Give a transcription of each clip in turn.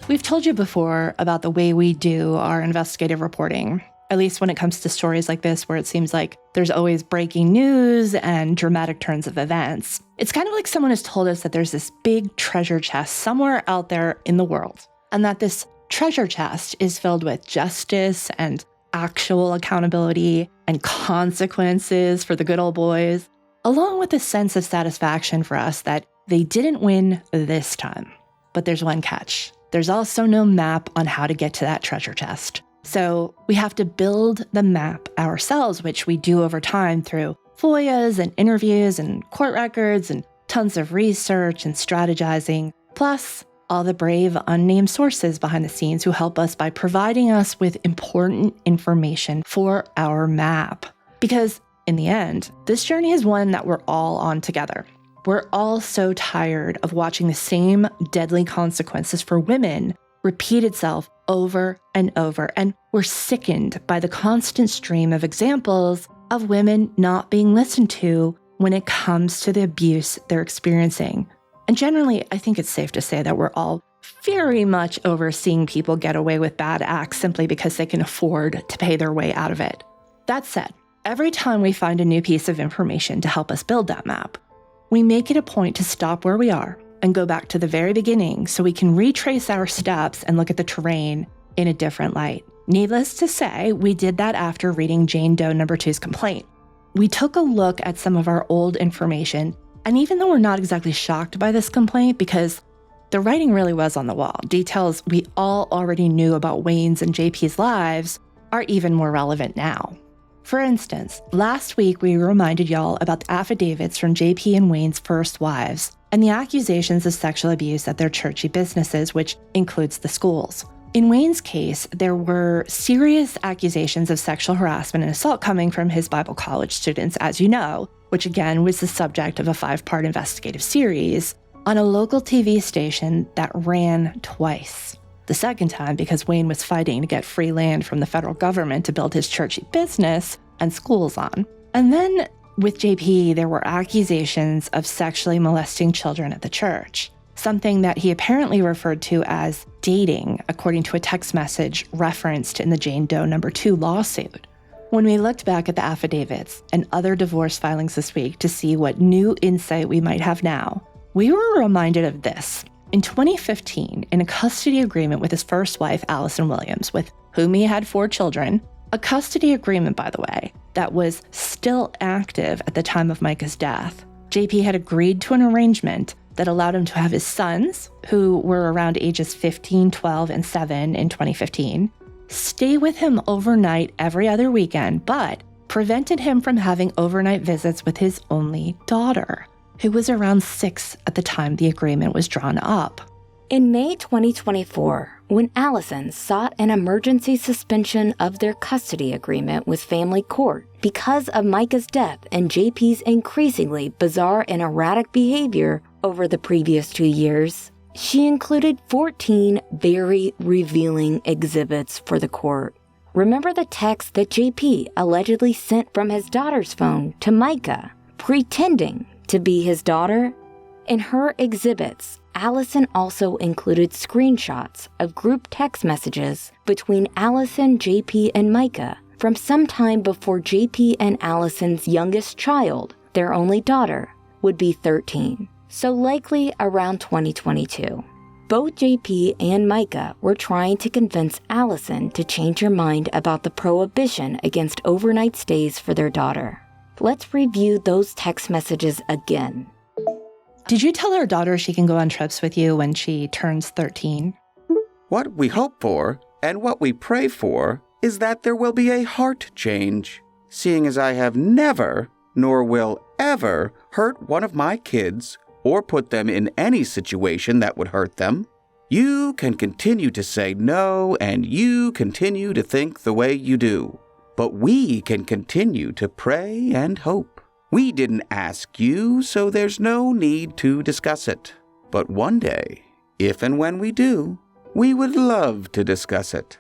We've told you before about the way we do our investigative reporting, at least when it comes to stories like this, where it seems like there's always breaking news and dramatic turns of events. It's kind of like someone has told us that there's this big treasure chest somewhere out there in the world, and that this treasure chest is filled with justice and actual accountability and consequences for the good old boys, along with a sense of satisfaction for us that they didn't win this time. But there's one catch. There's also no map on how to get to that treasure chest. So we have to build the map ourselves, which we do over time through FOIAs and interviews and court records and tons of research and strategizing, plus all the brave unnamed sources behind the scenes who help us by providing us with important information for our map. Because in the end, this journey is one that we're all on together. We're all so tired of watching the same deadly consequences for women repeat itself over and over, and we're sickened by the constant stream of examples of women not being listened to when it comes to the abuse they're experiencing. And generally, I think it's safe to say that we're all very much over seeing people get away with bad acts simply because they can afford to pay their way out of it. That said, every time we find a new piece of information to help us build that map, we make it a point to stop where we are and go back to the very beginning so we can retrace our steps and look at the terrain in a different light. Needless to say, we did that after reading Jane Doe No. 2's complaint. We took a look at some of our old information, and even though we're not exactly shocked by this complaint because the writing really was on the wall, details we all already knew about Wayne's and JP's lives are even more relevant now. For instance, last week we reminded y'all about the affidavits from JP and Wayne's first wives and the accusations of sexual abuse at their churchy businesses, which includes the schools. In Wayne's case, there were serious accusations of sexual harassment and assault coming from his Bible college students, as you know, which again was the subject of a 5-part investigative series on a local TV station that ran twice. The second time because Wayne was fighting to get free land from the federal government to build his churchy business and schools on. And then with JP, there were accusations of sexually molesting children at the church, something that he apparently referred to as dating, according to a text message referenced in the Jane Doe No. 2 lawsuit. When we looked back at the affidavits and other divorce filings this week to see what new insight we might have now, we were reminded of this. In 2015, in a custody agreement with his first wife, Allison Williams, with whom he had 4 children, a custody agreement, by the way, that was still active at the time of Mica's death, JP had agreed to an arrangement that allowed him to have his sons, who were around ages 15, 12, and 7 in 2015, stay with him overnight every other weekend, but prevented him from having overnight visits with his only daughter, who was around 6 at the time the agreement was drawn up. In May 2024, when Allison sought an emergency suspension of their custody agreement with family court because of Mica's death and JP's increasingly bizarre and erratic behavior over the previous 2 years, she included 14 very revealing exhibits for the court. Remember the text that JP allegedly sent from his daughter's phone to Mica, pretending to be his daughter? In her exhibits, Allison also included screenshots of group text messages between Allison, JP, and Mica from some time before JP and Allison's youngest child, their only daughter, would be 13, so likely around 2022. Both JP and Mica were trying to convince Allison to change her mind about the prohibition against overnight stays for their daughter. Let's review those text messages again. Did you tell our daughter she can go on trips with you when she turns 13? What we hope for, and what we pray for, is that there will be a heart change, seeing as I have never, nor will ever, hurt one of my kids, or put them in any situation that would hurt them. You can continue to say no, and you continue to think the way you do. But we can continue to pray and hope. We didn't ask you, so there's no need to discuss it. But one day, if and when we do, we would love to discuss it.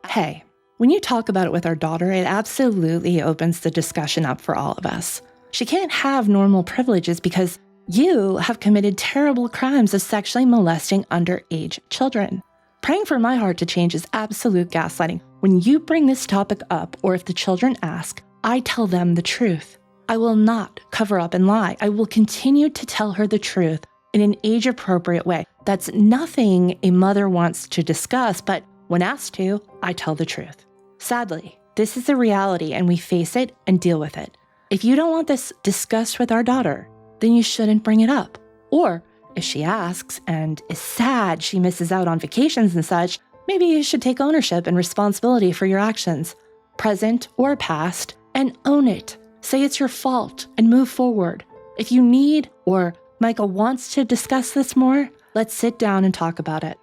Hey, when you talk about it with our daughter, it absolutely opens the discussion up for all of us. She can't have normal privileges because You have committed terrible crimes of sexually molesting underage children. Praying for my heart to change is absolute gaslighting. When you bring this topic up, or if the children ask, I tell them the truth. I will not cover up and lie. I will continue to tell her the truth in an age-appropriate way. That's nothing a mother wants to discuss, but when asked to, I tell the truth. Sadly, this is the reality, and we face it and deal with it. If you don't want this discussed with our daughter, then you shouldn't bring it up. Or if she asks and is sad she misses out on vacations and such, maybe you should take ownership and responsibility for your actions, present or past, and own it. Say it's your fault and move forward. If you need or Mica wants to discuss this more, let's sit down and talk about it.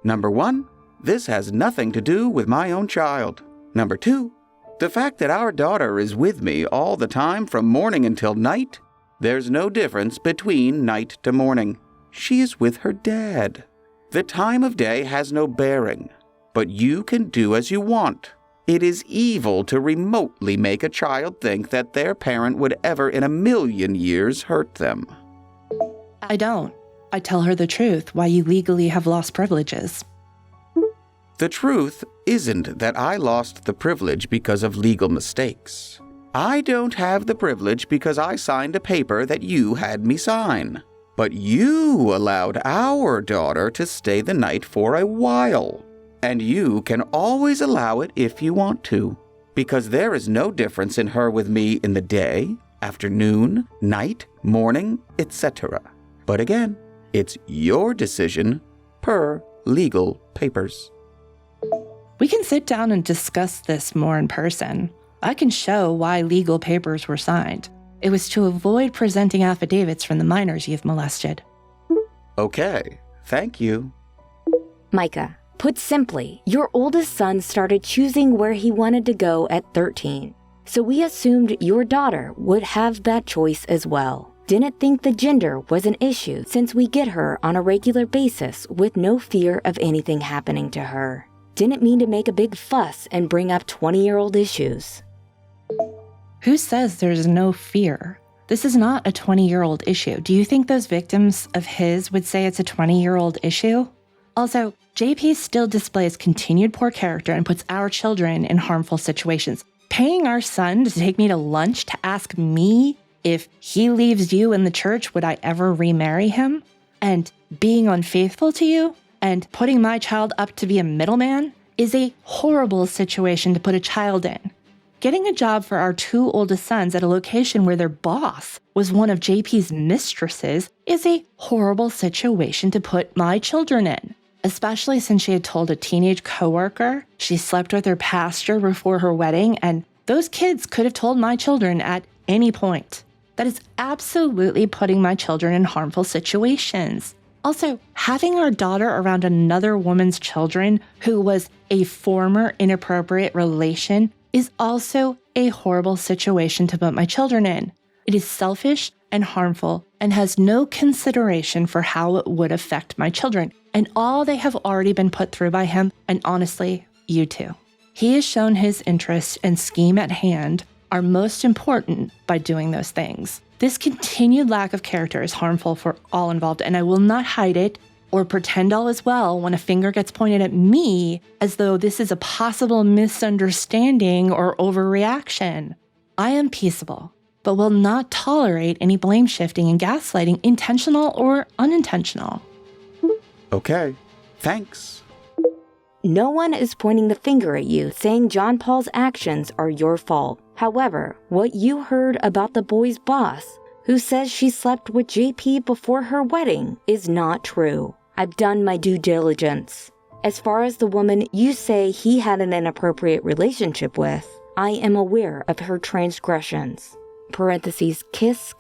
Number 1, this has nothing to do with my own child. Number 2, the fact that our daughter is with me all the time from morning until night, there's no difference between night to morning. She is with her dad. The time of day has no bearing, but you can do as you want. It is evil to remotely make a child think that their parent would ever in a million years hurt them. I don't. I tell her the truth, why you legally have lost privileges. The truth isn't that I lost the privilege because of legal mistakes. I don't have the privilege because I signed a paper that you had me sign. But you allowed our daughter to stay the night for a while. And you can always allow it if you want to, because there is no difference in her with me in the day, afternoon, night, morning, etc. But again, it's your decision per legal papers. We can sit down and discuss this more in person. I can show why legal papers were signed. It was to avoid presenting affidavits from the minors you've molested. Okay, thank you. Mica, put simply, your oldest son started choosing where he wanted to go at 13. So we assumed your daughter would have that choice as well. Didn't think the gender was an issue since we get her on a regular basis with no fear of anything happening to her. Didn't mean to make a big fuss and bring up 20-year-old issues. Who says there's no fear? This is not a 20-year-old issue. Do you think those victims of his would say it's a 20-year-old issue? Also, JP still displays continued poor character and puts our children in harmful situations. Paying our son to take me to lunch to ask me if he leaves you in the church, would I ever remarry him? And being unfaithful to you? And putting my child up to be a middleman is a horrible situation to put a child in. Getting a job for our 2 oldest sons at a location where their boss was one of JP's mistresses is a horrible situation to put my children in, especially since she had told a teenage coworker she slept with her pastor before her wedding, and those kids could have told my children at any point. That is absolutely putting my children in harmful situations. Also, having our daughter around another woman's children who was a former inappropriate relation is also a horrible situation to put my children in. It is selfish and harmful and has no consideration for how it would affect my children and all they have already been put through by him, and honestly, you too. He has shown his interest and scheme at hand are most important by doing those things. This continued lack of character is harmful for all involved, and I will not hide it or pretend all is well when a finger gets pointed at me as though this is a possible misunderstanding or overreaction. I am peaceable, but will not tolerate any blame shifting and gaslighting, intentional or unintentional. Okay, thanks. No one is pointing the finger at you saying John Paul's actions are your fault. However, what you heard about the boy's boss, who says she slept with JP before her wedding, is not true. I've done my due diligence. As far as the woman you say he had an inappropriate relationship with, I am aware of her transgressions. Parentheses, kiss,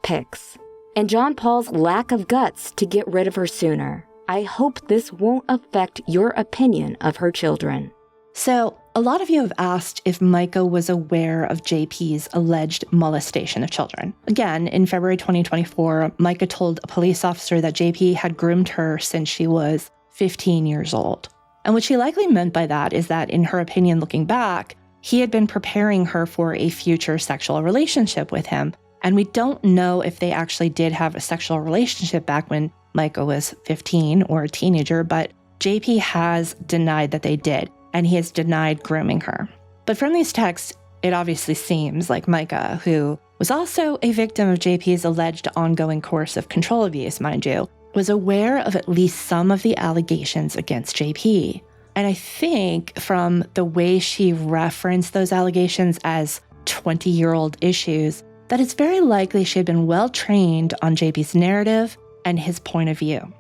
pics. And John Paul's lack of guts to get rid of her sooner. I hope this won't affect your opinion of her children. So, a lot of you have asked if Mica was aware of JP's alleged molestation of children. Again, in February 2024, Mica told a police officer that JP had groomed her since she was 15 years old. And what she likely meant by that is that, in her opinion, looking back, he had been preparing her for a future sexual relationship with him. And we don't know if they actually did have a sexual relationship back when Mica was 15 or a teenager, but JP has denied that they did, and he has denied grooming her. But from these texts, it obviously seems like Mica, who was also a victim of JP's alleged ongoing coercive control abuse, mind you, was aware of at least some of the allegations against JP. And I think from the way she referenced those allegations as 20-year-old issues, that it's very likely she had been well trained on JP's narrative and his point of view.